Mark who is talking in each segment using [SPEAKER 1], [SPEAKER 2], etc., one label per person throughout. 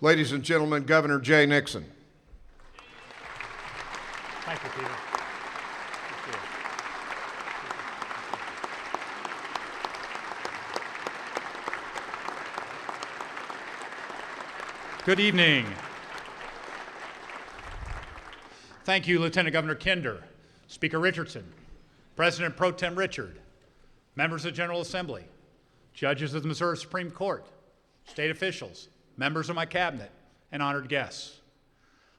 [SPEAKER 1] Ladies and gentlemen, Governor Jay Nixon.
[SPEAKER 2] Thank you, Peter. Good evening. Thank you, Lieutenant Governor Kinder, Speaker Richardson, President Pro Tem Richard, members of the General Assembly, judges of the Missouri Supreme Court, state officials, members of my cabinet, and honored guests.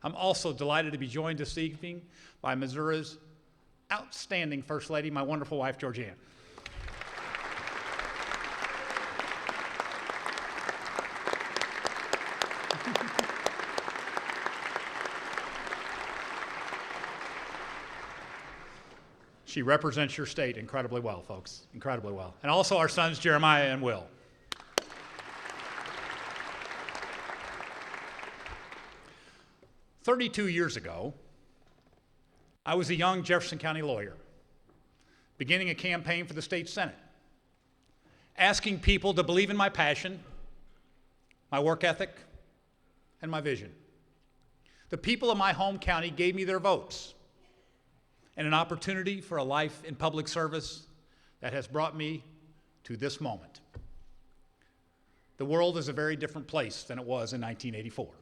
[SPEAKER 2] I'm also delighted to be joined this evening by Missouri's outstanding First Lady, my wonderful wife, Georgianne. She represents your state incredibly well, folks, incredibly well. And also our sons, Jeremiah and Will. "32 years ago, I was a young Jefferson County lawyer, beginning a campaign for the state Senate, asking people to believe in my passion, my work ethic, and my vision. The people of my home county gave me their votes and an opportunity for a life in public service that has brought me to this moment. The world is a very different place than it was in 1984.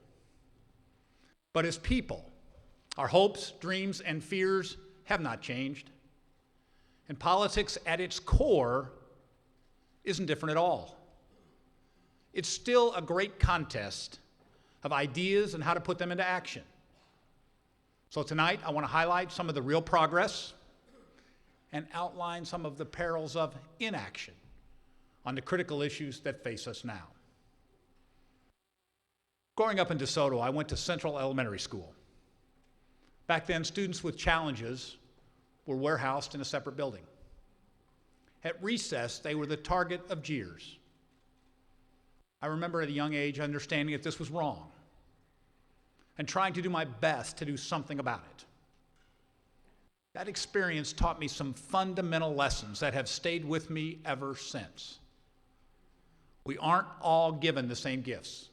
[SPEAKER 2] But as people, our hopes, dreams, and fears have not changed. And politics at its core isn't different at all. It's still a great contest of ideas and how to put them into action. So tonight, I want to highlight some of the real progress and outline some of the perils of inaction on the critical issues that face us now. Growing up in DeSoto, I went to Central Elementary School. Back then, students with challenges were warehoused in a separate building. At recess, they were the target of jeers. I remember at a young age understanding that this was wrong and trying to do my best to do something about it. That experience taught me some fundamental lessons that have stayed with me ever since. We aren't all given the same gifts,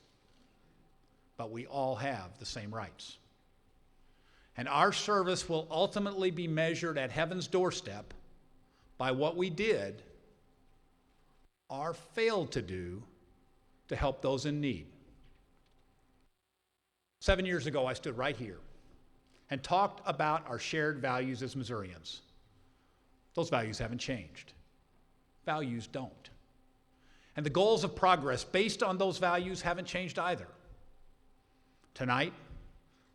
[SPEAKER 2] but we all have the same rights. And our service will ultimately be measured at heaven's doorstep by what we did or failed to do to help those in need. 7 years ago, I stood right here and talked about our shared values as Missourians. Those values haven't changed. Values don't. And the goals of progress based on those values haven't changed either. Tonight,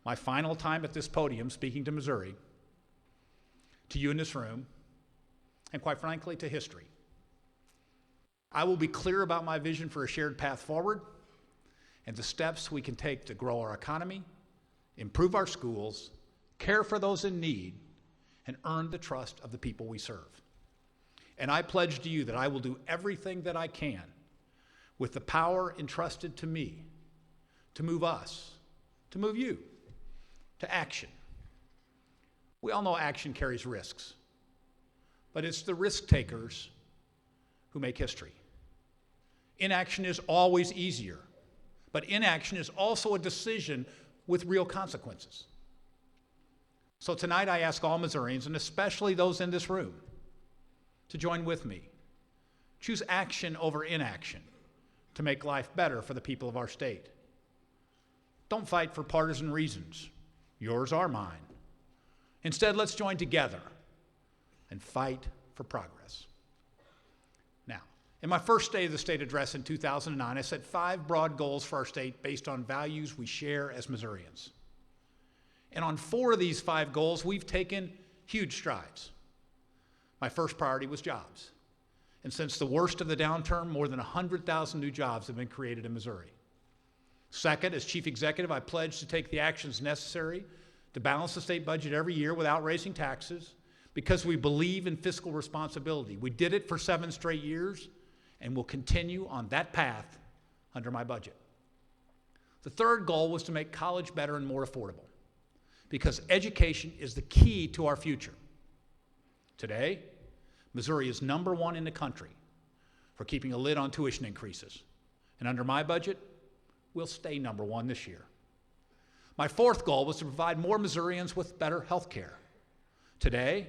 [SPEAKER 2] my final time at this podium speaking to Missouri, to you in this room, and quite frankly, to history. I will be clear about my vision for a shared path forward and the steps we can take to grow our economy, improve our schools, care for those in need, and earn the trust of the people we serve. And I pledge to you that I will do everything that I can with the power entrusted to me to move us, to move you, to action. We all know action carries risks, but it's the risk takers who make history. Inaction is always easier, but inaction is also a decision with real consequences. So tonight I ask all Missourians, and especially those in this room, to join with me. Choose action over inaction to make life better for the people of our state. Don't fight for partisan reasons. Yours are mine. Instead, let's join together and fight for progress. Now, in my first day of the state address in 2009, I set 5 broad goals for our state based on values we share as Missourians. And on 4 of these 5 goals, we've taken huge strides. My first priority was jobs. And since the worst of the downturn, more than 100,000 new jobs have been created in Missouri. Second, as chief executive, I pledged to take the actions necessary to balance the state budget every year without raising taxes because we believe in fiscal responsibility. We did it for 7 straight years and will continue on that path under my budget. The third goal was to make college better and more affordable because education is the key to our future. Today, Missouri is #1 in the country for keeping a lid on tuition increases. And under my budget, We'll stay number one this year. My fourth goal was to provide more Missourians with better health care. Today,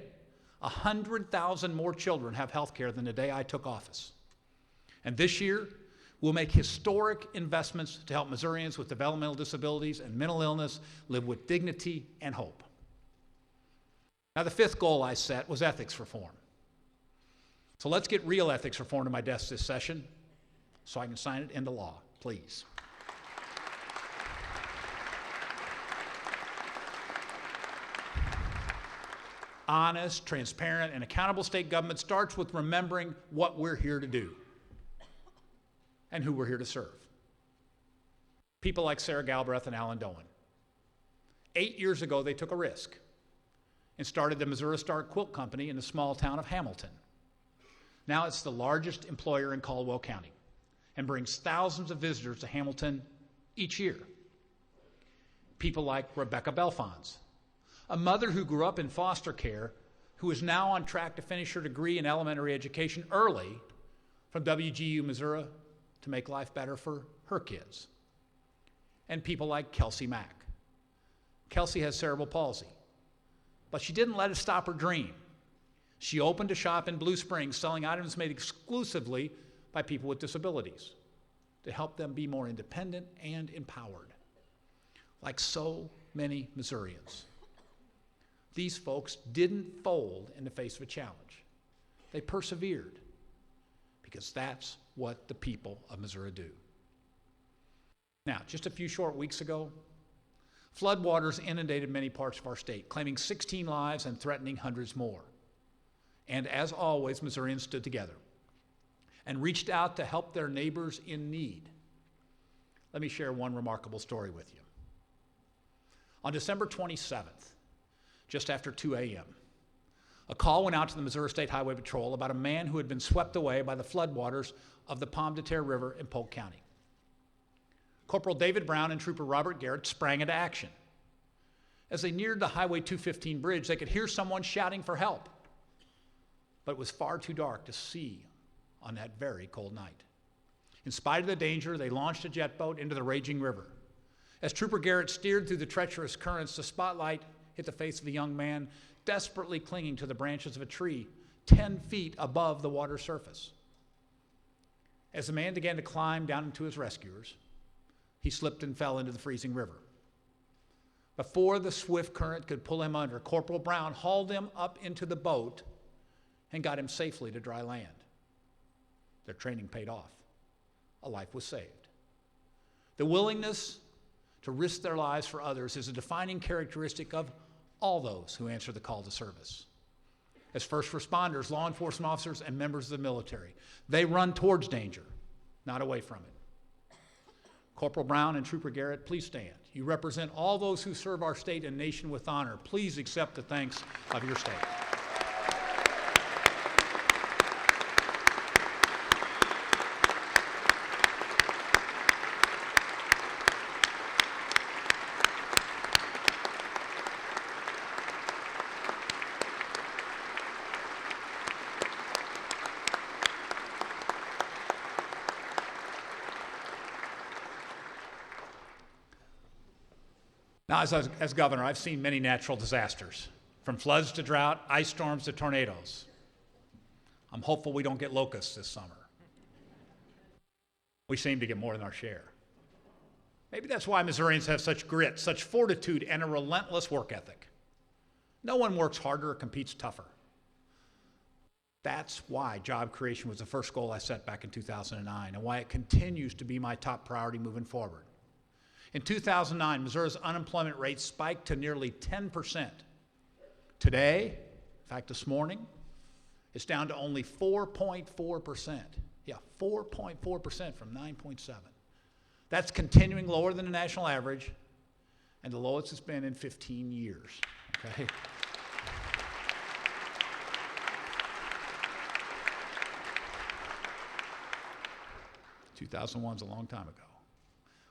[SPEAKER 2] 100,000 more children have health care than the day I took office. And this year, we'll make historic investments to help Missourians with developmental disabilities and mental illness live with dignity and hope. Now, the fifth goal I set was ethics reform. So let's get real ethics reform to my desk this session so I can sign it into law, please. Honest, transparent, and accountable state government starts with remembering what we're here to do and who we're here to serve. People like Sarah Galbraith and Alan Doan. 8 years ago, they took a risk and started the Missouri Star Quilt Company in the small town of Hamilton. Now it's the largest employer in Caldwell County and brings thousands of visitors to Hamilton each year. People like Rebecca Belfons, a mother who grew up in foster care, who is now on track to finish her degree in elementary education early from WGU, Missouri, to make life better for her kids. And people like Kelsey Mack. Kelsey has cerebral palsy, but she didn't let it stop her dream. She opened a shop in Blue Springs selling items made exclusively by people with disabilities to help them be more independent and empowered. Like so many Missourians, these folks didn't fold in the face of a challenge. They persevered because that's what the people of Missouri do. Now, just a few short weeks ago, floodwaters inundated many parts of our state, claiming 16 lives and threatening hundreds more. And as always, Missourians stood together and reached out to help their neighbors in need. Let me share one remarkable story with you. On December 27th, just after 2 a.m., a call went out to the Missouri State Highway Patrol about a man who had been swept away by the floodwaters of the Pomme de Terre River in Polk County. Corporal David Brown and Trooper Robert Garrett sprang into action. As they neared the Highway 215 bridge, they could hear someone shouting for help, but it was far too dark to see on that very cold night. In spite of the danger, they launched a jet boat into the raging river. As Trooper Garrett steered through the treacherous currents, the spotlight hit the face of a young man desperately clinging to the branches of a tree 10 feet above the water surface. As the man began to climb down into his rescuers, he slipped and fell into the freezing river. Before the swift current could pull him under, Corporal Brown hauled him up into the boat and got him safely to dry land. Their training paid off. A life was saved. The willingness to risk their lives for others is a defining characteristic of all those who answer the call to service. As first responders, law enforcement officers, and members of the military, they run towards danger, not away from it. Corporal Brown and Trooper Garrett, please stand. You represent all those who serve our state and nation with honor. Please accept the thanks of your state. Now, as governor, I've seen many natural disasters, from floods to drought, ice storms to tornadoes. I'm hopeful we don't get locusts this summer. We seem to get more than our share. Maybe that's why Missourians have such grit, such fortitude, and a relentless work ethic. No one works harder or competes tougher. That's why job creation was the first goal I set back in 2009, and why it continues to be my top priority moving forward. In 2009, Missouri's unemployment rate spiked to nearly 10%. Today, in fact this morning, it's down to only 4.4%. Yeah, 4.4% from 9.7. That's continuing lower than the national average and the lowest it's been in 15 years. Okay? (2001 is a long time ago.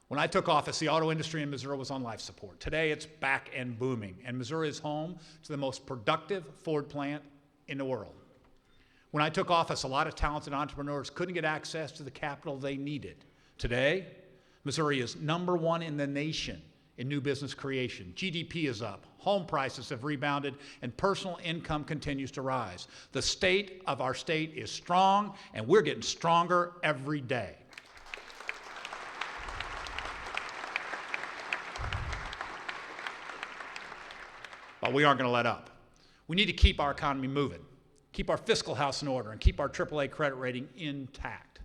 [SPEAKER 2] When I took office, the auto industry in Missouri was on life support. Today, it's back and booming, and Missouri is home to the most productive Ford plant in the world. When I took office, a lot of talented entrepreneurs couldn't get access to the capital they needed. Today, Missouri is #1 in the nation in new business creation. GDP is up, home prices have rebounded, and personal income continues to rise. The state of our state is strong, and we're getting stronger every day. But we aren't going to let up. We need to keep our economy moving, keep our fiscal house in order, and keep our AAA credit rating intact.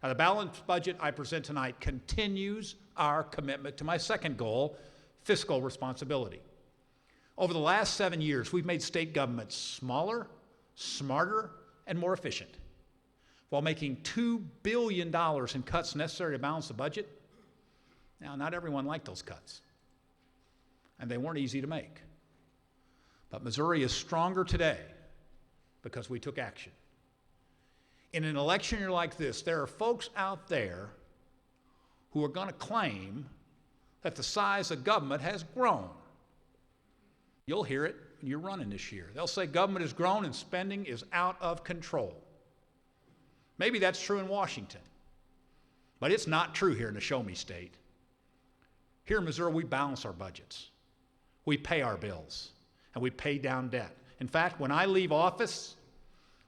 [SPEAKER 2] Now, the balanced budget I present tonight continues our commitment to my second goal, fiscal responsibility. Over the last 7 years, we've made state governments smaller, smarter, and more efficient, while making $2 billion in cuts necessary to balance the budget. Now, not everyone liked those cuts, and they weren't easy to make. But Missouri is stronger today because we took action. In an election year like this, there are folks out there who are going to claim that the size of government has grown. You'll hear it when you're running this year. They'll say government has grown and spending is out of control. Maybe that's true in Washington, but it's not true here in the Show Me State. Here in Missouri, we balance our budgets. We pay our bills, and we pay down debt. In fact, when I leave office,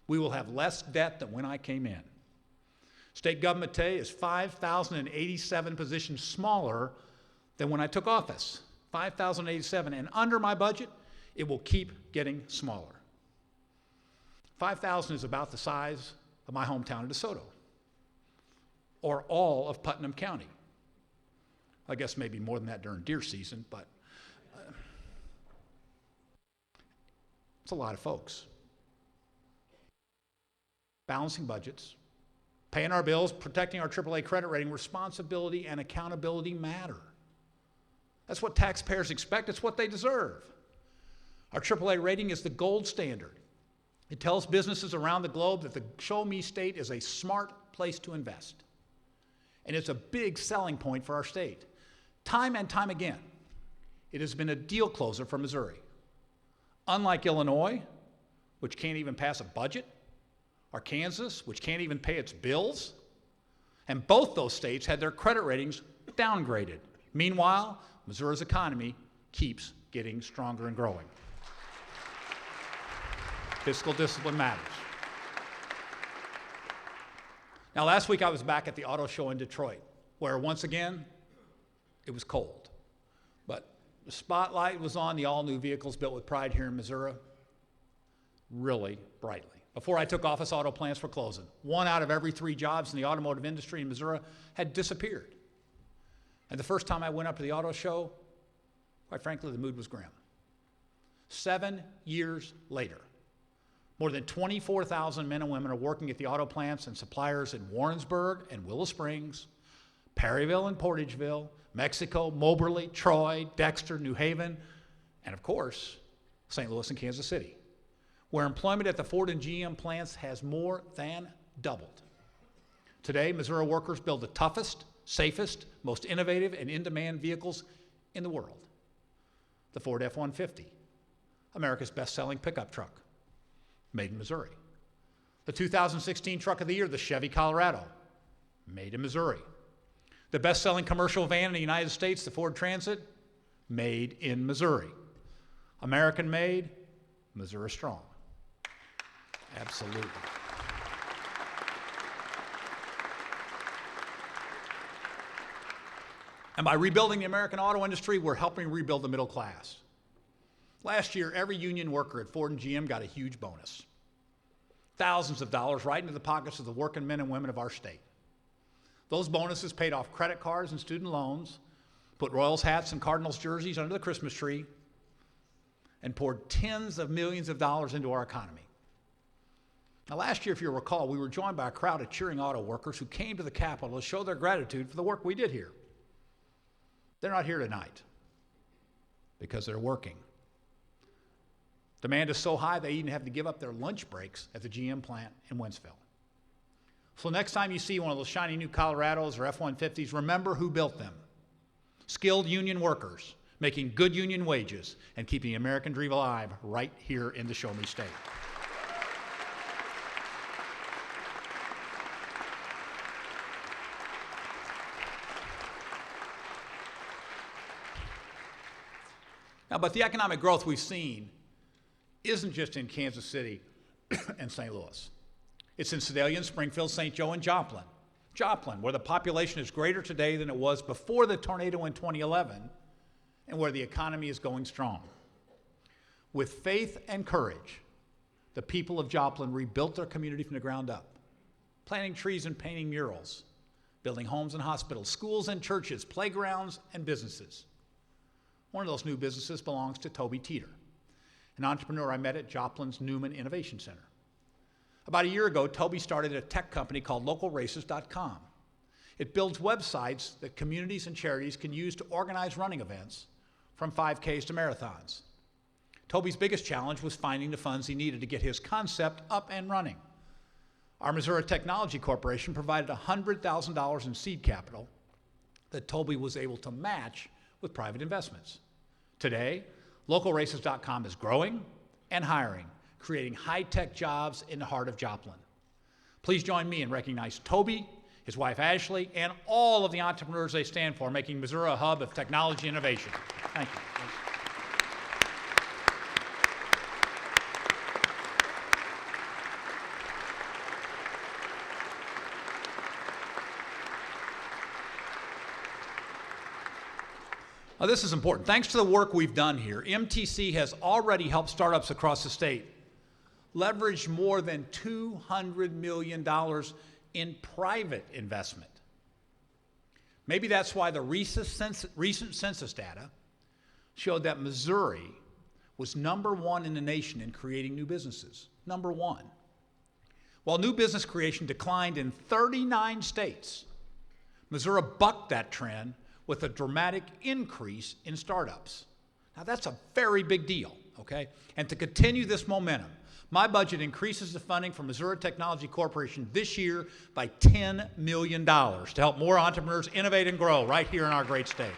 [SPEAKER 2] we will have less debt than when I came in. State government today is 5,087 positions smaller than when I took office. 5,087, and under my budget, it will keep getting smaller. 5,000 is about the size of my hometown of DeSoto, or all of Putnam County. I guess maybe more than that during deer season, but it's a lot of folks. Balancing budgets, paying our bills, protecting our AAA credit rating, responsibility and accountability matter. That's what taxpayers expect. It's what they deserve. Our AAA rating is the gold standard. It tells businesses around the globe that the Show Me State is a smart place to invest. And it's a big selling point for our state. Time and time again, it has been a deal closer for Missouri. Unlike Illinois, which can't even pass a budget, or Kansas, which can't even pay its bills, and both those states had their credit ratings downgraded. Meanwhile, Missouri's economy keeps getting stronger and growing. Fiscal discipline matters. Now, last week I was back at the auto show in Detroit, where once again, it was cold. But the spotlight was on the all-new vehicles built with pride here in Missouri, really brightly. Before I took office, auto plants were closing. 1 out of every 3 jobs in the automotive industry in Missouri had disappeared. And the first time I went up to the auto show, quite frankly, the mood was grim. 7 years later, more than 24,000 men and women are working at the auto plants and suppliers in Warrensburg and Willow Springs, Perryville and Portageville, Mexico, Moberly, Troy, Dexter, New Haven, and of course, St. Louis and Kansas City, where employment at the Ford and GM plants has more than doubled. Today, Missouri workers build the toughest, safest, most innovative, and in-demand vehicles in the world. The Ford F-150, America's best-selling pickup truck, made in Missouri. The 2016 Truck of the Year, the Chevy Colorado, made in Missouri. The best-selling commercial van in the United States, the Ford Transit, made in Missouri. American-made, Missouri strong. Absolutely. And by rebuilding the American auto industry, we're helping rebuild the middle class. Last year, every union worker at Ford and GM got a huge bonus. Thousands of dollars right into the pockets of the working men and women of our state. Those bonuses paid off credit cards and student loans, put Royals hats and Cardinals jerseys under the Christmas tree, and poured tens of millions of dollars into our economy. Now, last year, if you recall, we were joined by a crowd of cheering auto workers who came to the Capitol to show their gratitude for the work we did here. They're not here tonight because they're working. Demand is so high they even have to give up their lunch breaks at the GM plant in Wentzville. So next time you see one of those shiny new Colorados or F-150s, remember who built them. Skilled union workers making good union wages and keeping the American dream alive right here in the Show Me State. Now, but the economic growth we've seen isn't just in Kansas City and St. Louis. It's in Sedalia and Springfield, St. Joe, and Joplin. Joplin, where the population is greater today than it was before the tornado in 2011, and where the economy is going strong. With faith and courage, the people of Joplin rebuilt their community from the ground up, planting trees and painting murals, building homes and hospitals, schools and churches, playgrounds and businesses. One of those new businesses belongs to Toby Teeter, an entrepreneur I met at Joplin's Newman Innovation Center. About a year ago, Toby started a tech company called localraces.com. It builds websites that communities and charities can use to organize running events, from 5Ks to marathons. Toby's biggest challenge was finding the funds he needed to get his concept up and running. Our Missouri Technology Corporation provided $100,000 in seed capital that Toby was able to match with private investments. Today, localraces.com is growing and hiring, creating high-tech jobs in the heart of Joplin. Please join me in recognizing Toby, his wife Ashley, and all of the entrepreneurs they stand for, making Missouri a hub of technology innovation. Thank you. Now, this is important. Thanks to the work we've done here, MTC has already helped startups across the state leverage more than $200 million in private investment. Maybe that's why the recent census data showed that Missouri was #1 in the nation in creating new businesses. #1. While new business creation declined in 39 states, Missouri bucked that trend with a dramatic increase in startups. Now, that's a very big deal, okay? And to continue this momentum, my budget increases the funding for Missouri Technology Corporation this year by $10 million to help more entrepreneurs innovate and grow right here in our great state.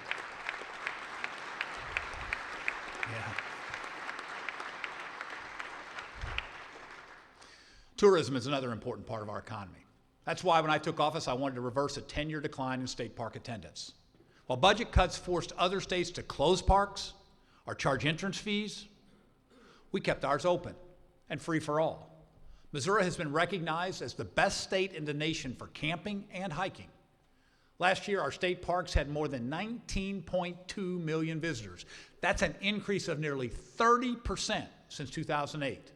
[SPEAKER 2] Yeah. Tourism is another important part of our economy. That's why when I took office, I wanted to reverse a 10-year decline in state park attendance. While budget cuts forced other states to close parks or charge entrance fees, we kept ours open and free for all. Missouri has been recognized as the best state in the nation for camping and hiking. Last year, our state parks had more than 19.2 million visitors. That's an increase of nearly 30% since 2008.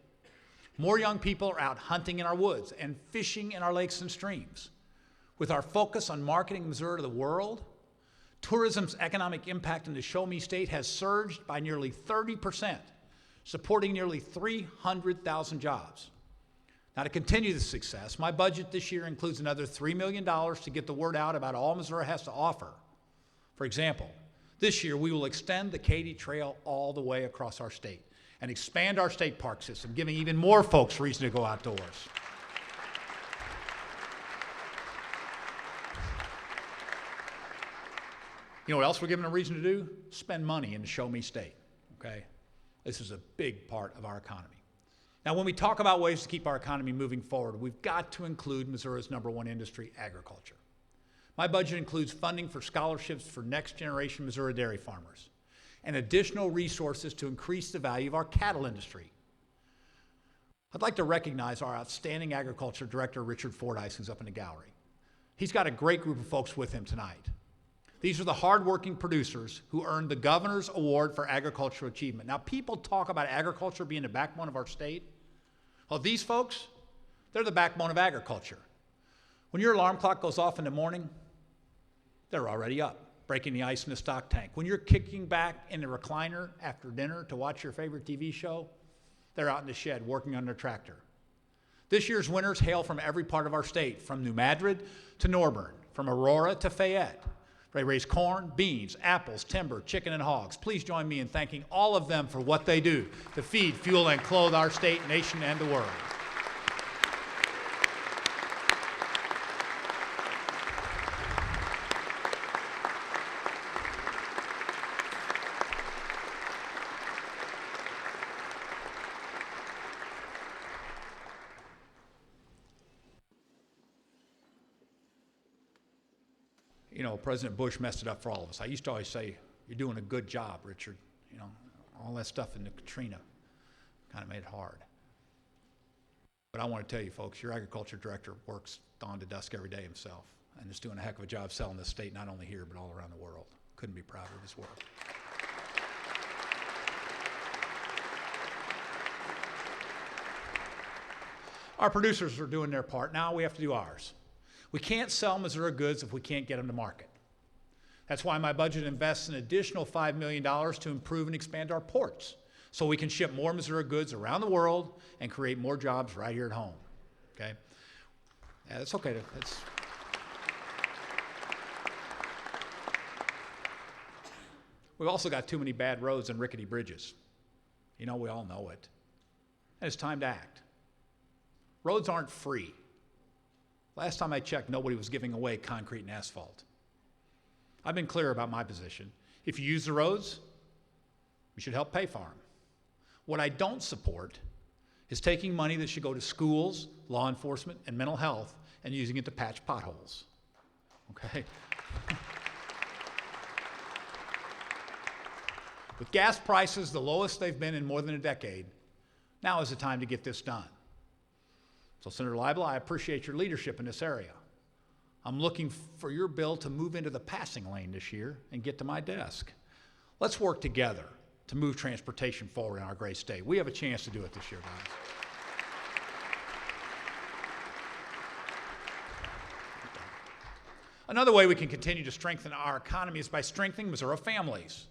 [SPEAKER 2] More young people are out hunting in our woods and fishing in our lakes and streams. With our focus on marketing Missouri to the world, tourism's economic impact in the Show Me State has surged by nearly 30%, supporting nearly 300,000 jobs. Now, to continue this success, my budget this year includes another $3 million to get the word out about all Missouri has to offer. For example, this year we will extend the Katy Trail all the way across our state and expand our state park system, giving even more folks reason to go outdoors. You know what else we're given a reason to do? Spend money in the Show Me State, okay? This is a big part of our economy. Now, when we talk about ways to keep our economy moving forward, we've got to include Missouri's #1 industry, agriculture. My budget includes funding for scholarships for next-generation Missouri dairy farmers and additional resources to increase the value of our cattle industry. I'd like to recognize our outstanding agriculture director, Richard Fordyce, who's up in the gallery. He's got a great group of folks with him tonight. These are the hardworking producers who earned the Governor's Award for Agricultural Achievement. Now, people talk about agriculture being the backbone of our state. Well, these folks, they're the backbone of agriculture. When your alarm clock goes off in the morning, they're already up, breaking the ice in the stock tank. When you're kicking back in the recliner after dinner to watch your favorite TV show, they're out in the shed working on their tractor. This year's winners hail from every part of our state, from New Madrid to Norburn, from Aurora to Fayette. They raise corn, beans, apples, timber, chicken, and hogs. Please join me in thanking all of them for what they do to feed, fuel, and clothe our state, nation, and the world. You know, President Bush messed it up for all of us. I used to always say, "You're doing a good job, Richard." You know, all that stuff in the Katrina kind of made it hard. But I want to tell you folks, your agriculture director works dawn to dusk every day himself and is doing a heck of a job selling this state, not only here, but all around the world. Couldn't be prouder of his work. Our producers are doing their part. Now we have to do ours. We can't sell Missouri goods if we can't get them to market. That's why my budget invests an additional $5 million to improve and expand our ports so we can ship more Missouri goods around the world and create more jobs right here at home. Okay? Yeah, that's okay. We've also got too many bad roads and rickety bridges. You know, we all know it. And it's time to act. Roads aren't free. Last time I checked, nobody was giving away concrete and asphalt. I've been clear about my position. If you use the roads, we should help pay for them. What I don't support is taking money that should go to schools, law enforcement, and mental health and using it to patch potholes. Okay? With gas prices the lowest they've been in more than a decade, now is the time to get this done. So, Senator Leibel, I appreciate your leadership in this area. I'm looking for your bill to move into the passing lane this year and get to my desk. Let's work together to move transportation forward in our great state. We have a chance to do it this year, guys. Another way we can continue to strengthen our economy is by strengthening Missouri families.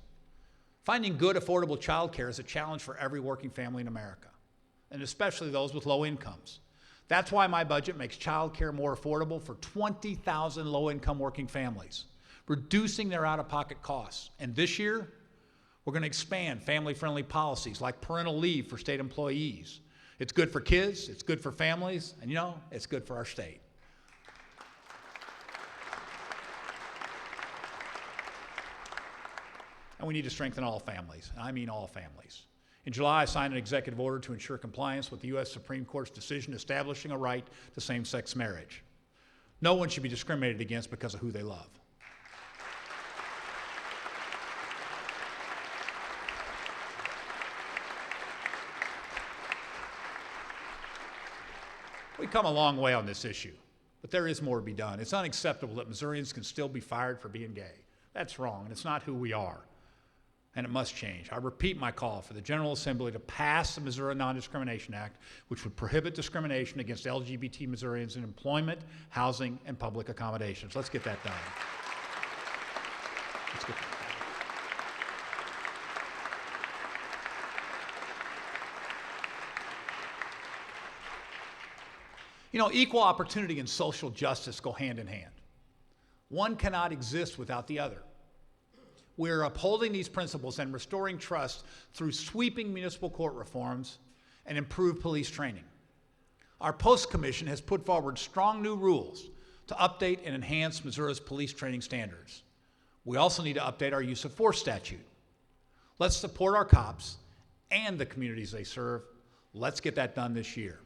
[SPEAKER 2] Finding good, affordable child care is a challenge for every working family in America, and especially those with low incomes. That's why my budget makes child care more affordable for 20,000 low-income working families, reducing their out-of-pocket costs. And this year, we're going to expand family-friendly policies like parental leave for state employees. It's good for kids, it's good for families, and you know, it's good for our state. And we need to strengthen all families, and I mean all families. In July, I signed an executive order to ensure compliance with the U.S. Supreme Court's decision establishing a right to same-sex marriage. No one should be discriminated against because of who they love. We've come a long way on this issue, but there is more to be done. It's unacceptable that Missourians can still be fired for being gay. That's wrong, and it's not who we are. And it must change. I repeat my call for the General Assembly to pass the Missouri Non-Discrimination Act, which would prohibit discrimination against LGBT Missourians in employment, housing, and public accommodations. Let's get that done. Let's get that done. You know, equal opportunity and social justice go hand in hand. One cannot exist without the other. We're upholding these principles and restoring trust through sweeping municipal court reforms and improved police training. Our Post Commission has put forward strong new rules to update and enhance Missouri's police training standards. We also need to update our use of force statute. Let's support our cops and the communities they serve. Let's get that done this year.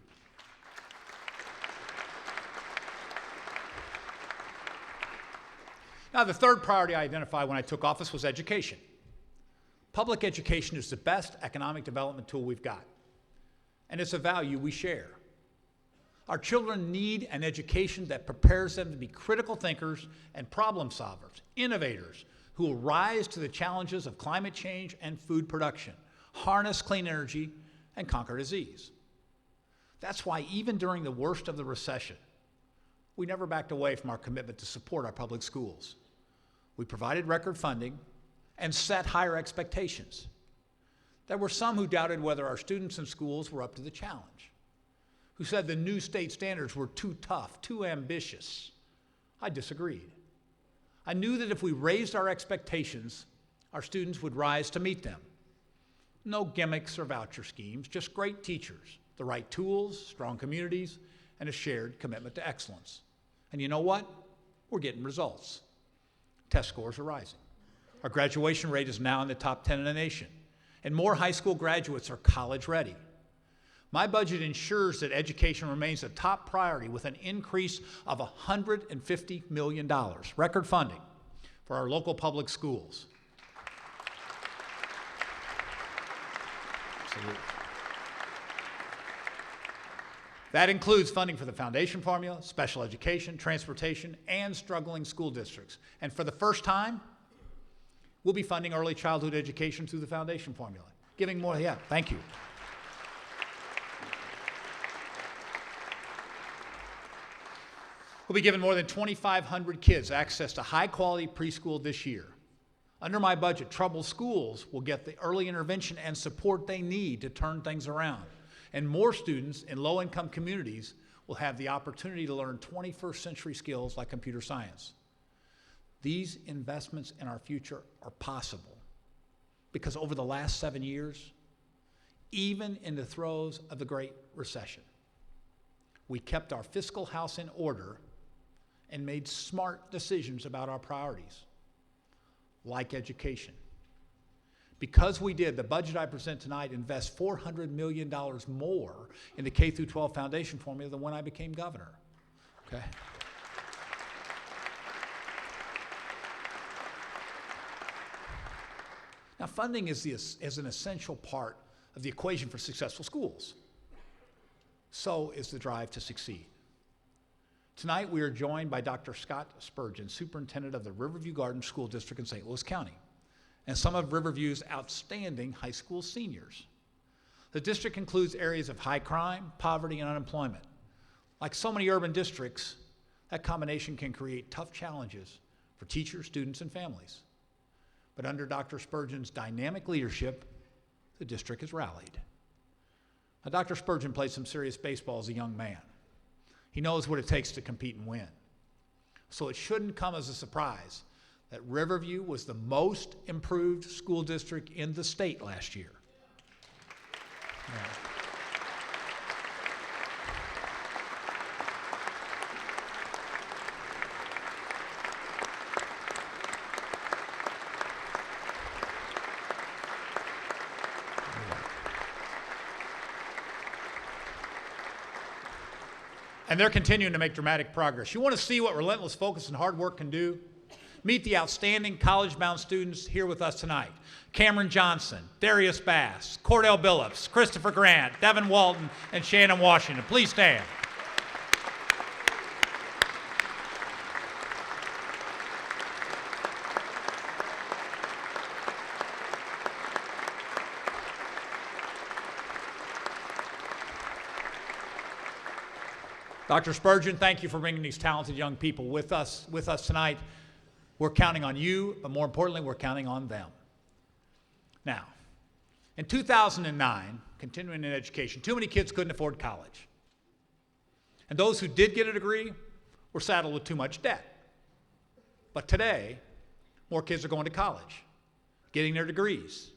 [SPEAKER 2] Now, the third priority I identified when I took office was education. Public education is the best economic development tool we've got, and it's a value we share. Our children need an education that prepares them to be critical thinkers and problem solvers, innovators who will rise to the challenges of climate change and food production, harness clean energy, and conquer disease. That's why even during the worst of the recession, we never backed away from our commitment to support our public schools. We provided record funding and set higher expectations. There were some who doubted whether our students and schools were up to the challenge, who said the new state standards were too tough, too ambitious. I disagreed. I knew that if we raised our expectations, our students would rise to meet them. No gimmicks or voucher schemes, just great teachers, the right tools, strong communities, and a shared commitment to excellence. And you know what? We're getting results. Test scores are rising. Our graduation rate is now in the top 10 in the nation, and more high school graduates are college ready. My budget ensures that education remains a top priority with an increase of $150 million, record funding, for our local public schools. That includes funding for the foundation formula, special education, transportation, and struggling school districts. And for the first time, we'll be funding early childhood education through the foundation formula. Giving more, yeah, thank you. We'll be giving more than 2,500 kids access to high-quality preschool this year. Under my budget, troubled schools will get the early intervention and support they need to turn things around. And more students in low-income communities will have the opportunity to learn 21st century skills like computer science. These investments in our future are possible because over the last 7 years, even in the throes of the Great Recession, we kept our fiscal house in order and made smart decisions about our priorities, like education. Because we did, the budget I present tonight invests $400 million more in the K through 12 foundation formula than when I became governor. Okay? Now, funding is an essential part of the equation for successful schools. So is the drive to succeed. Tonight, we are joined by Dr. Scott Spurgeon, superintendent of the Riverview Gardens School District in St. Louis County, and some of Riverview's outstanding high school seniors. The district includes areas of high crime, poverty, and unemployment. Like so many urban districts, that combination can create tough challenges for teachers, students, and families. But under Dr. Spurgeon's dynamic leadership, the district has rallied. Now, Dr. Spurgeon played some serious baseball as a young man. He knows what it takes to compete and win. So it shouldn't come as a surprise that Riverview was the most improved school district in the state last year. Yeah. And they're continuing to make dramatic progress. You want to see what relentless focus and hard work can do? Meet the outstanding college-bound students here with us tonight. Cameron Johnson, Darius Bass, Cordell Billups, Christopher Grant, Devin Walton, and Shannon Washington. Please stand. Dr. Spurgeon, thank you for bringing these talented young people with us tonight. We're counting on you, but more importantly, we're counting on them. Now, in 2009, continuing in education, too many kids couldn't afford college. And those who did get a degree were saddled with too much debt. But today, more kids are going to college, getting their degrees,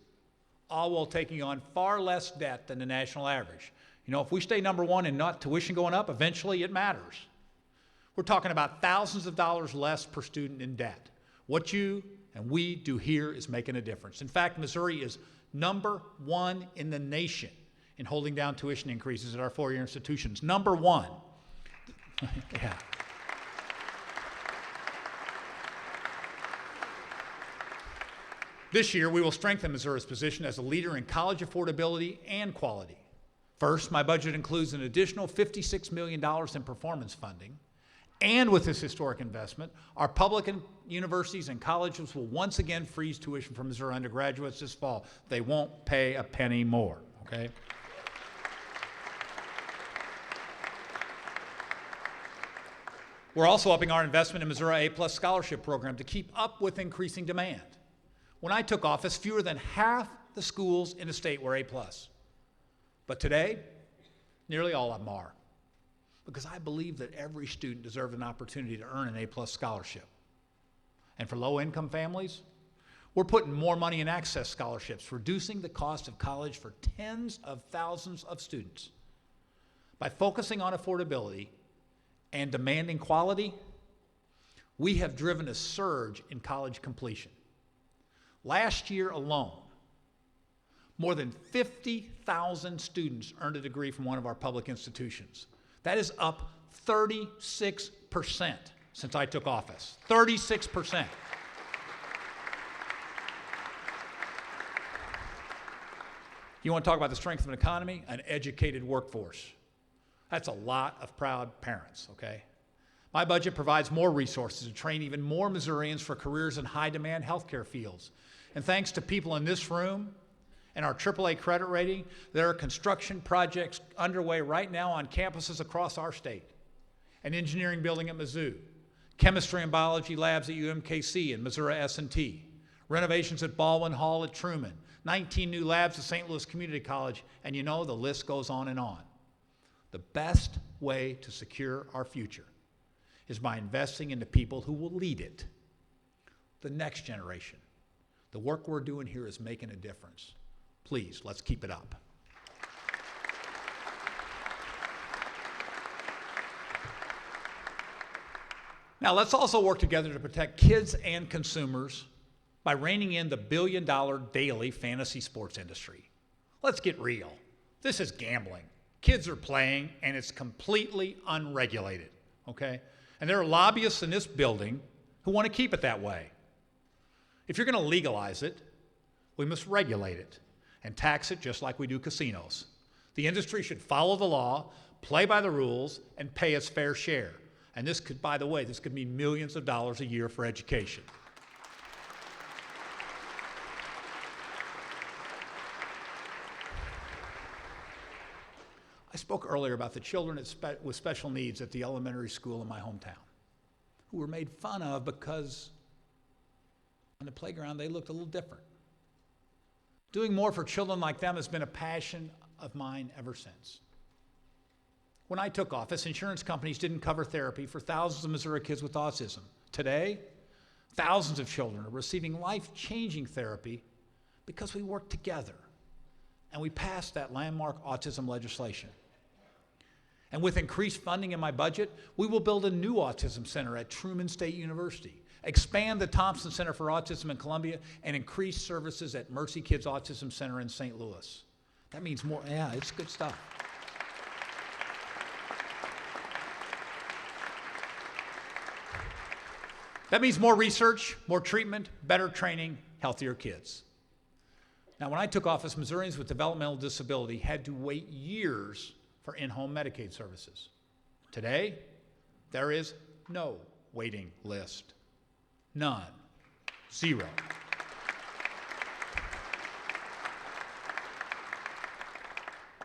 [SPEAKER 2] all while taking on far less debt than the national average. You know, if we stay number one in not tuition going up, eventually it matters. We're talking about thousands of dollars less per student in debt. What you and we do here is making a difference. In fact, Missouri is number one in the nation in holding down tuition increases at our four-year institutions. Number one. Yeah. This year, we will strengthen Missouri's position as a leader in college affordability and quality. First, my budget includes an additional $56 million in performance funding. And with this historic investment, our public universities and colleges will once again freeze tuition for Missouri undergraduates this fall. They won't pay a penny more, okay? We're also upping our investment in Missouri A+ scholarship program to keep up with increasing demand. When I took office, fewer than half the schools in the state were A+. But today, nearly all of them are, because I believe that every student deserves an opportunity to earn an A+ scholarship. And for low-income families, we're putting more money in access scholarships, reducing the cost of college for tens of thousands of students. By focusing on affordability and demanding quality, we have driven a surge in college completion. Last year alone, more than 50,000 students earned a degree from one of our public institutions. That is up 36% since I took office. 36%. You want to talk about the strength of an economy? An educated workforce. That's a lot of proud parents, okay? My budget provides more resources to train even more Missourians for careers in high-demand healthcare fields. And thanks to people in this room and our AAA credit rating, there are construction projects underway right now on campuses across our state. An engineering building at Mizzou, chemistry and biology labs at UMKC and Missouri S&T, renovations at Baldwin Hall at Truman, 19 new labs at St. Louis Community College, and you know the list goes on and on. The best way to secure our future is by investing in the people who will lead it, the next generation. The work we're doing here is making a difference. Please, let's keep it up. Now, let's also work together to protect kids and consumers by reining in the billion-dollar daily fantasy sports industry. Let's get real. This is gambling. Kids are playing, and it's completely unregulated, okay? And there are lobbyists in this building who want to keep it that way. If you're going to legalize it, we must regulate it and tax it just like we do casinos. The industry should follow the law, play by the rules, and pay its fair share. And this could, by the way, this could mean millions of dollars a year for education. I spoke earlier about the children with special needs at the elementary school in my hometown, who were made fun of because on the playground they looked a little different. Doing more for children like them has been a passion of mine ever since. When I took office, insurance companies didn't cover therapy for thousands of Missouri kids with autism. Today, thousands of children are receiving life-changing therapy because we work together and we passed that landmark autism legislation. And with increased funding in my budget, we will build a new autism center at Truman State University, expand the Thompson Center for Autism in Columbia, and increase services at Mercy Kids Autism Center in St. Louis. That means more, yeah, it's good stuff. That means more research, more treatment, better training, healthier kids. Now, when I took office, Missourians with developmental disability had to wait years for in-home Medicaid services. Today, there is no waiting list. None. Zero.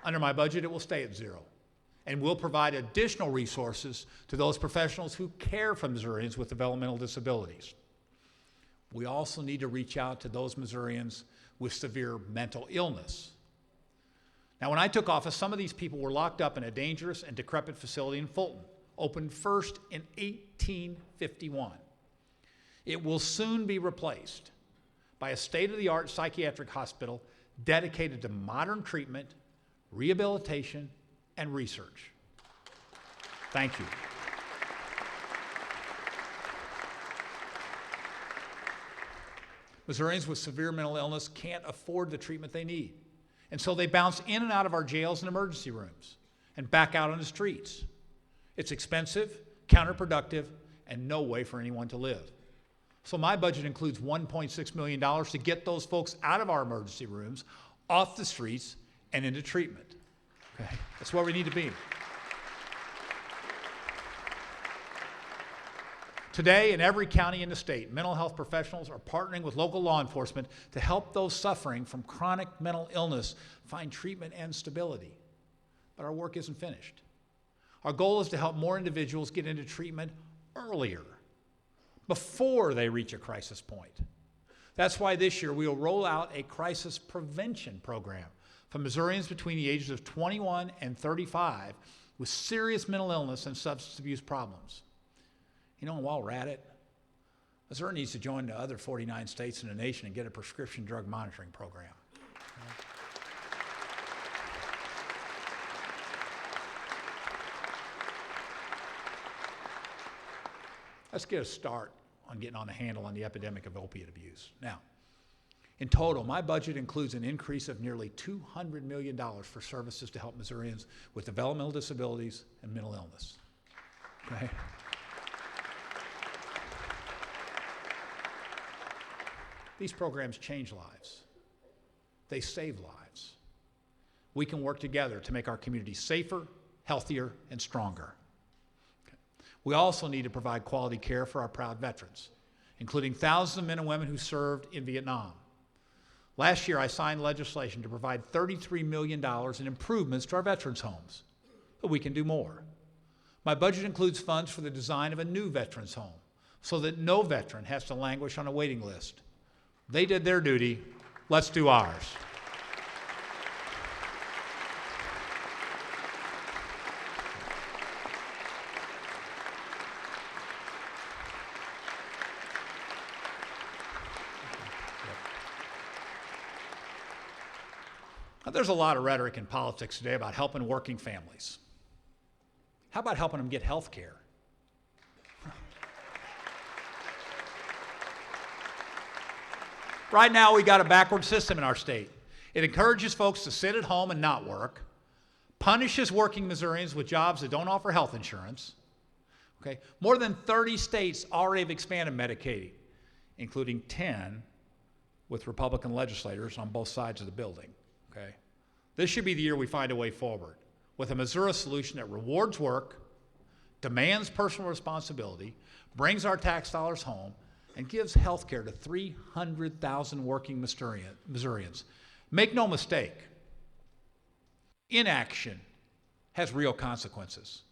[SPEAKER 2] Under my budget, it will stay at zero. And we'll provide additional resources to those professionals who care for Missourians with developmental disabilities. We also need to reach out to those Missourians with severe mental illness. Now, when I took office, some of these people were locked up in a dangerous and decrepit facility in Fulton, opened first in 1851. It will soon be replaced by a state-of-the-art psychiatric hospital dedicated to modern treatment, rehabilitation, and research. Thank you. Missourians with severe mental illness can't afford the treatment they need, and so they bounce in and out of our jails and emergency rooms and back out on the streets. It's expensive, counterproductive, and no way for anyone to live. So my budget includes $1.6 million to get those folks out of our emergency rooms, off the streets, and into treatment. Okay? That's where we need to be. Today, in every county in the state, mental health professionals are partnering with local law enforcement to help those suffering from chronic mental illness find treatment and stability. But our work isn't finished. Our goal is to help more individuals get into treatment earlier, before they reach a crisis point. That's why this year we will roll out a crisis prevention program for Missourians between the ages of 21 and 35 with serious mental illness and substance abuse problems. You know, while we're at it, Missouri needs to join the other 49 states in the nation and get a prescription drug monitoring program. Let's get a start on getting on a handle on the epidemic of opiate abuse. Now, in total, my budget includes an increase of nearly $200 million for services to help Missourians with developmental disabilities and mental illness. Okay? These programs change lives. They save lives. we can work together to make our communities safer, healthier, and stronger. We also need to provide quality care for our proud veterans, including thousands of men and women who served in Vietnam. Last year, I signed legislation to provide $33 million in improvements to our veterans' homes, but we can do more. My budget includes funds for the design of a new veterans' home so that no veteran has to languish on a waiting list. They did their duty. Let's do ours. Now, there's a lot of rhetoric in politics today about helping working families. How about helping them get health care? Right now, we got a backward system in our state. It encourages folks to sit at home and not work, punishes working Missourians with jobs that don't offer health insurance. Okay? More than 30 states already have expanded Medicaid, including 10 with Republican legislators on both sides of the building. Okay? This should be the year we find a way forward with a Missouri solution that rewards work, demands personal responsibility, brings our tax dollars home, and gives health care to 300,000 working Missourians. Make no mistake, inaction has real consequences.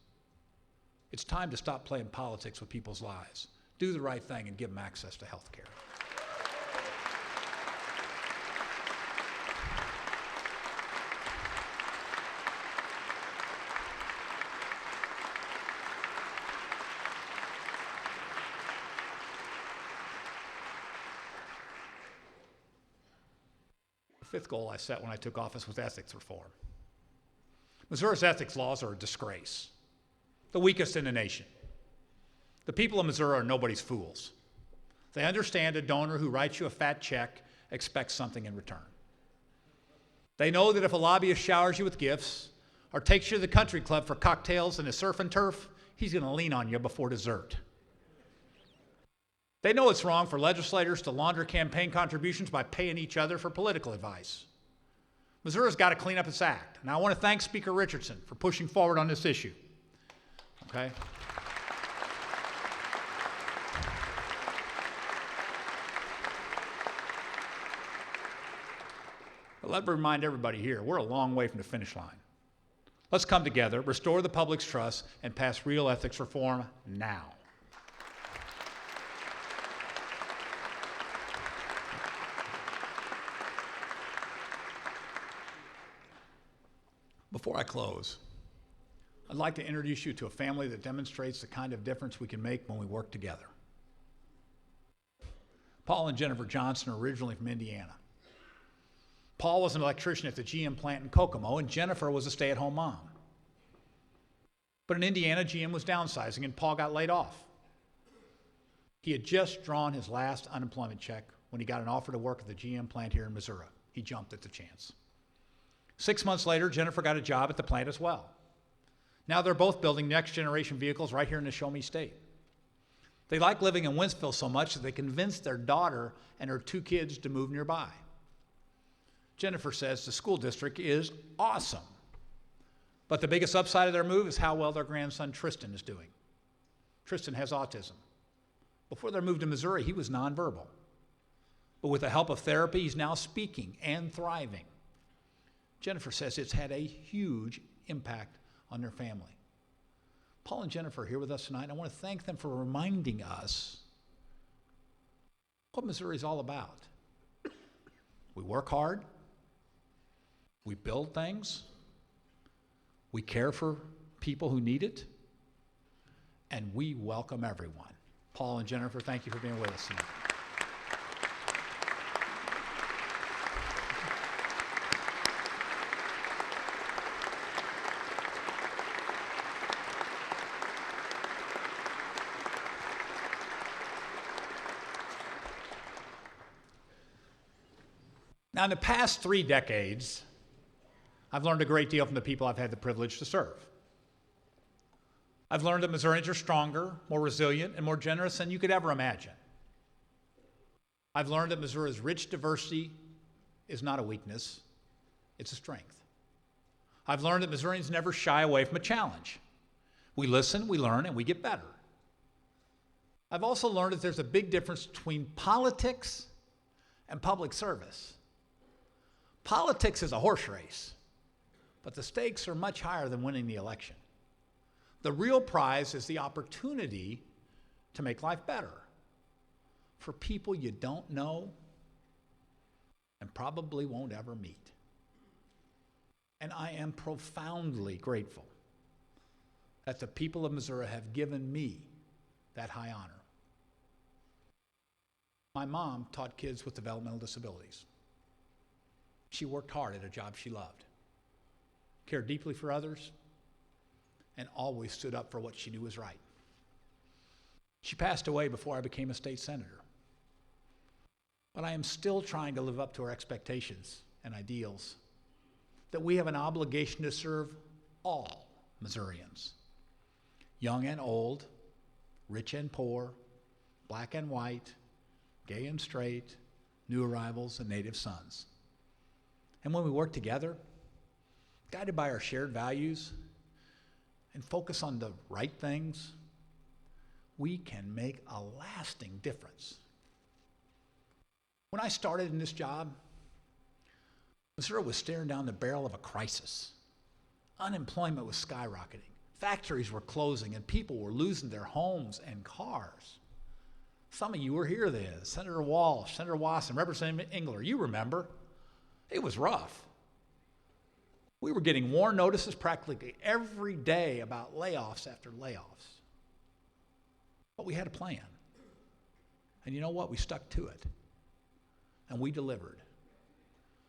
[SPEAKER 2] It's time to stop playing politics with people's lives. Do the right thing and give them access to health care. The fifth goal I set when I took office was ethics reform. Missouri's ethics laws are a disgrace, the weakest in the nation. The people of Missouri are nobody's fools. They understand a donor who writes you a fat check expects something in return. They know that if a lobbyist showers you with gifts or takes you to the country club for cocktails and a surf and turf, he's going to lean on you before dessert. They know it's wrong for legislators to launder campaign contributions by paying each other for political advice. Missouri's got to clean up its act. And I want to thank Speaker Richardson for pushing forward on this issue. Okay? But let me remind everybody here, we're a long way from the finish line. Let's come together, restore the public's trust, and pass real ethics reform now. Before I close, I'd like to introduce you to a family that demonstrates the kind of difference we can make when we work together. Paul and Jennifer Johnson are originally from Indiana. Paul was an electrician at the GM plant in Kokomo, and Jennifer was a stay-at-home mom. But in Indiana, GM was downsizing, and Paul got laid off. He had just drawn his last unemployment check when he got an offer to work at the GM plant here in Missouri. He jumped at the chance. 6 months later, Jennifer got a job at the plant as well. Now they're both building next-generation vehicles right here in the Show Me State. They like living in Wentzville so much that they convinced their daughter and her 2 kids to move nearby. Jennifer says the school district is awesome, but the biggest upside of their move is how well their grandson Tristan is doing. Tristan has autism. Before their move to Missouri, he was nonverbal. But with the help of therapy, he's now speaking and thriving. Jennifer says it's had a huge impact on their family. Paul and Jennifer are here with us tonight, and I want to thank them for reminding us what Missouri is all about. We work hard, we build things, we care for people who need it, and we welcome everyone. Paul and Jennifer, thank you for being with us tonight. Now, in the past 3 decades, I've learned a great deal from the people I've had the privilege to serve. I've learned that Missourians are stronger, more resilient, and more generous than you could ever imagine. I've learned that Missouri's rich diversity is not a weakness, it's a strength. I've learned that Missourians never shy away from a challenge. We listen, we learn, and we get better. I've also learned that there's a big difference between politics and public service. Politics is a horse race, but the stakes are much higher than winning the election. The real prize is the opportunity to make life better for people you don't know and probably won't ever meet. And I am profoundly grateful that the people of Missouri have given me that high honor. My mom taught kids with developmental disabilities. She worked hard at a job she loved, cared deeply for others, and always stood up for what she knew was right. She passed away before I became a state senator. But I am still trying to live up to her expectations and ideals that we have an obligation to serve all Missourians, young and old, rich and poor, black and white, gay and straight, new arrivals and native sons. And when we work together, guided by our shared values, and focus on the right things, we can make a lasting difference. When I started in this job, Missouri was staring down the barrel of a crisis. Unemployment was skyrocketing. Factories were closing and people were losing their homes and cars. Some of you were here then. Senator Walsh, Senator Wasson, Representative Engler, you remember. It was rough. We were getting warn notices practically every day about layoffs after layoffs. But we had a plan. And you know what? We stuck to it. And we delivered.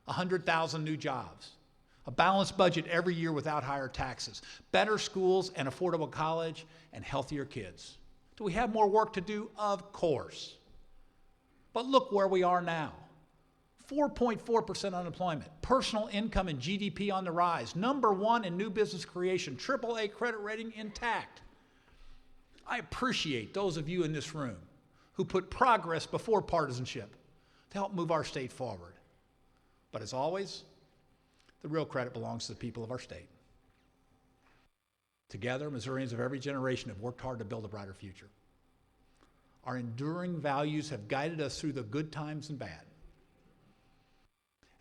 [SPEAKER 2] 100,000 new jobs, a balanced budget every year without higher taxes, better schools and affordable college, and healthier kids. Do we have more work to do? Of course. But look where we are now. 4.4% unemployment, personal income and GDP on the rise, #1 in new business creation, AAA credit rating intact. I appreciate those of you in this room who put progress before partisanship to help move our state forward. But as always, the real credit belongs to the people of our state. Together, Missourians of every generation have worked hard to build a brighter future. Our enduring values have guided us through the good times and bad.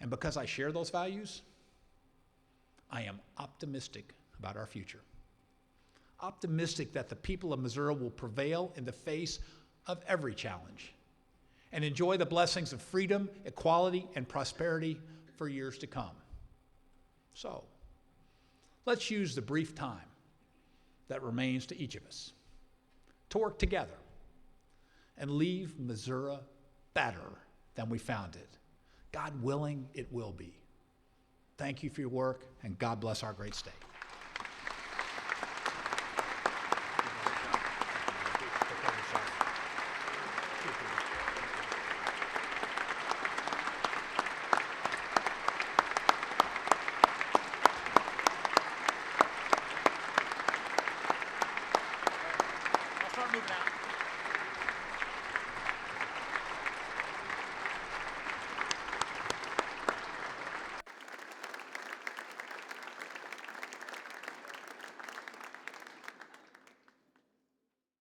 [SPEAKER 2] And because I share those values, I am optimistic about our future. Optimistic that the people of Missouri will prevail in the face of every challenge and enjoy the blessings of freedom, equality, and prosperity for years to come. So, let's use the brief time that remains to each of us to work together and leave Missouri better than we found it. God willing, it will be. Thank you for your work, and God bless our great state.